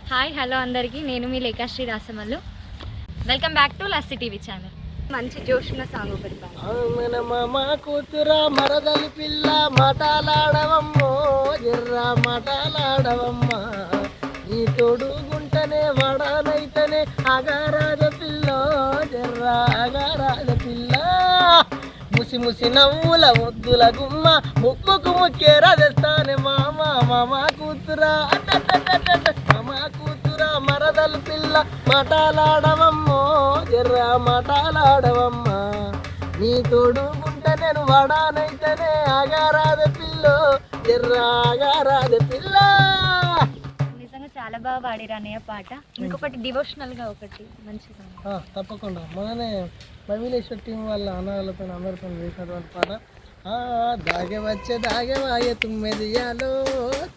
Hi hello అందరికీ, నేను మీ Lekhashri Rasamallu. Welcome back to Lassi TV channel. మంచి జోష్ ఉన్న సాంగ్ ఒకటి మా కూతురా మరదలి పిల్ల మాటలాడవమ్మో జర్రా మాటలాడవమ్మ నీ తోడు గుంటనే వడనైతనే అగారాజ పిల్ల జర్రా అగారాజ పిల్ల ముసి ముసి నవ్వుల ముద్దుల గుమ్మ ముక్కుకు ముక్కేరా తెస్తానే మామ కూతురా మామ కూతురా మరదలు పిల్ల మాటలాడవమ్మో జర్రా మాటలాడవమ్మ నీ తోడు గుంట నేను వడానైతేనే అగారాద పిల్ల జర్రా అగారాద పిల్ల. నిజంగా చాలా బాగా పాడిరు అన్నయ్య పాట. ఇంకొకటి డివోషనల్ గా ఒకటి మంచి సాంగ్. తప్పకుండా మననే రవిలేశ్వర్ టీం వాళ్ళ అన్నగాళ్ళతో అందరితో వేసినటువంటి పాట. దాగే వచ్చే దాగే వాగే తుమ్మెదియాలో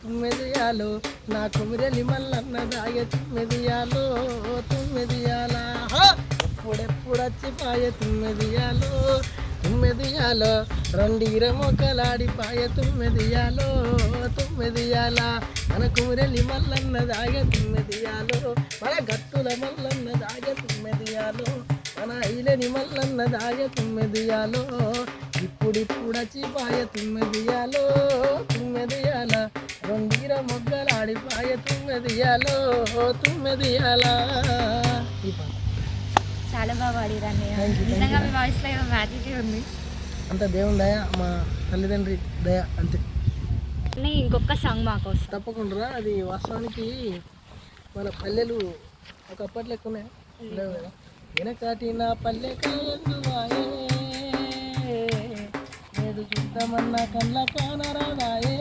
తుమ్మెదియాలో నా కుమిరెలి మల్లన్న దాగే తుమ్మెదియాలో తుమ్మెదియాలా ఎప్పుడెప్పుడు వచ్చి పాయ తుమ్మెదియాలో తుమ్మెదియాలో రెండీర మొక్కలాడి పాయ తుమ్మెదియాలో తుమ్మెదియాలా మన కుమిరెలి మల్లన్న దాగే తుమ్మెదియాలో మన గట్టుల మల్లన్న దాగే తుమ్మెదియాలో మన ఐలని మల్లన్న దాగే తుమ్మెదియాలో ఇప్పుడిప్పుడు వచ్చి పాయ తుమ్మెదియాలో తుమ్మెదియాల రెండీర మొగ్గలాడి పాయ తుమ్మెదియాలో తుమ్మెదియాలా. చాలా బాగా పాడిరు అన్నయ్య. నిజంగా మీ వాయిస్ లో ఏదో మ్యాజిక్ ఉంది. అంత దేవుని దయ, మా తల్లిదండ్రి దయ అంతే. ఇంకొక సాంగ్ మాకు తప్పకుండా. అది వాస్తవానికి మన పల్లెలు ఒకప్పటి లెక్కనే లేవు కదా. వెనకాటి నా పల్లె కాయందువాయే నేడు చూద్దామన్న కళ్ళ కానరాదాయే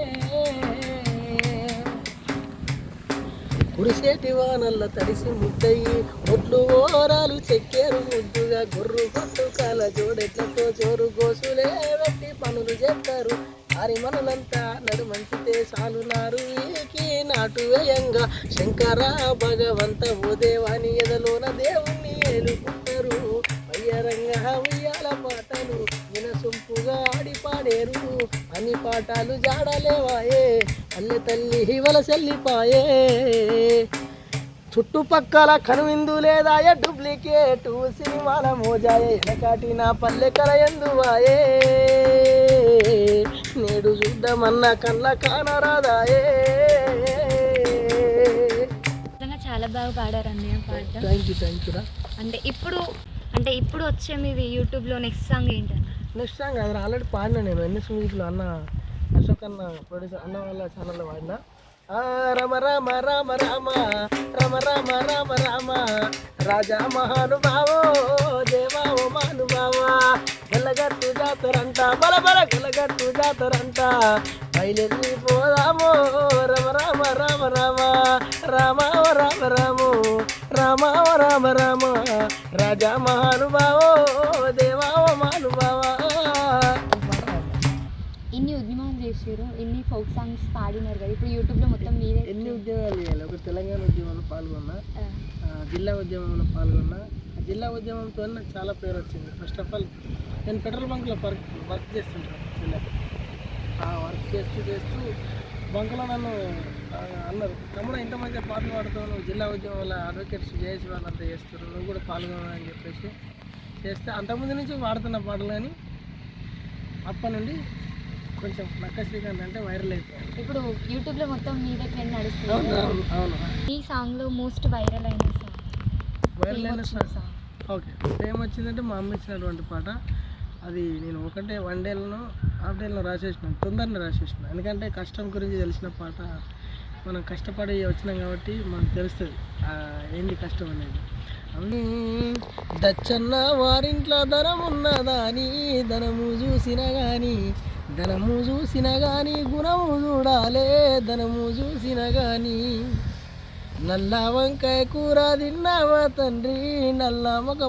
కురిసేటి వానల్ల తడిసి ముద్దయి ఒడ్లు ఓరాలు చెక్కేరు ముద్దుగా గొర్రు కొట్టు కాల జోడెట్లతో జోరు గోసులే పెట్టి పనులు చేస్తారు. ఆరి మనులంతా నడుమంచితే సాలునారు ఈకి నాటు వేయంగా శంకర భగవంత ఓ దేవాని ఎదలోన దేవుణ్ణి ఏలుకుంటారు. వయ్యరంగా ఉయ్యాల పాటలు వినసొంపుగా ఆడి పాడేరు అని పాఠాలు జాడలేవాయే అల్లె తల్లి వలసెల్లిపాయే చుట్టుపక్కల కనువిందు లేదాయ డూప్లికేటు సినిమాల మోజాయే వెనకాటి నా పల్లె కల ఎందువాయే నేడు చూద్దామన్న కళ్ళ కానరాదాయే. చాలా బాగా పాడారు అన్నయ్య పాట. Thank you. అంటే ఇప్పుడు వచ్చే మీది యూట్యూబ్లో నెక్స్ట్ సాంగ్ ఏంటన్నా? నెక్స్ట్ సాంగ్ అది ఆల్రెడీ పాడినా నేను ఎన్ఎస్ మ్యూజిక్లో అన్న అశోక్ అన్న ప్రొడ్యూసర్ అన్న వాళ్ళ ఛానల్లో పాడినా. రమ రామ రామ రామ రమ రామ రామ రామ రాజా మహానుభావో దేవా ఓ మహానుభావా గెలగట్టు జాతరంట బలబల గెలగట్టు జాతరంట బయలుదేరి పోదామో రమ రామ రామ రామ రామ రామ రామో రామ రామ రామ రాజా మహానుభావో దేవా ఓ మహానుభావా. ఇన్ని ఉద్యమాలు చేసారు, ఇన్ని ఫోక్ సాంగ్స్ పాడినారు కదా, ఇప్పుడు యూట్యూబ్లో మొత్తం మీరే ఎన్ని ఉద్యమాలు చేయాలి. ఒక తెలంగాణ ఉద్యమంలో పాల్గొన్నా, జిల్లా ఉద్యమంలో పాల్గొన్నా. జిల్లా ఉద్యమంతో నాకు చాలా పేరు వచ్చింది. ఫస్ట్ ఆఫ్ ఆల్ నేను పెట్రోల్ బంక్లో వర్క్ చేస్తుంటాను. వర్క్ చేస్తూ బంకులో నన్ను అన్నారు, తమ్ముడు ఇంత మంచిగా పాటలు పాడుతావు, నువ్వు జిల్లా ఉద్యమంలో అడ్వకేట్స్ చేసి వాళ్ళంతా చేస్తారు, నువ్వు కూడా పాల్గొనాలని చెప్పేసి చేస్తే అంతకుముందు నుంచి పాడుతున్న పాటలు. కానీ అప్పటి నుండి కొంచెం నక్క శ్రీకాంత్ అంటే వైరల్ అయిపోయాడు. ఇప్పుడు యూట్యూబ్లో మొత్తం మీదే ట్రెండ్ నడుస్తుంది. అవును. ఈ సాంగ్లో మోస్ట్ వైరల్ అయిన సాంగ్ ఓకే ఏం వచ్చిందంటే మా అమ్మ ఇచ్చినటువంటి పాట. అది నేను ఒకటే 1 డేలోనో హాఫ్ డేలో రాసేసినాను, తొందరనే రాసేసినాను. ఎందుకంటే కష్టం గురించి తెలిసిన పాట. మనం కష్టపడి వచ్చినాం కాబట్టి మనకు తెలుస్తుంది ఏంటి కష్టం అనేది. దచ్చన్న వారింట్లో ధనం ఉన్నదా అని ధనము చూసిన గాని గుణము చూడాలే ధనము చూసిన గాని నల్ల వంకాయ కూర తిన్నావా తండ్రి నల్ల మగ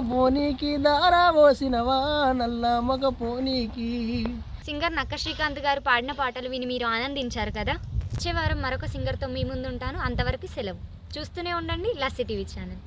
పోనీకి దారా పోసినవా నల్ల మగ పోనీకి. సింగర్ నక్క శ్రీకాంత్ గారు పాడిన పాటలు విని మీరు ఆనందించారు కదా. వచ్చే వారం మరొక సింగర్తో మీ ముందు ఉంటాను. అంతవరకు సెలవు. చూస్తూనే ఉండండి లస్సీ టీవీ ఛానల్.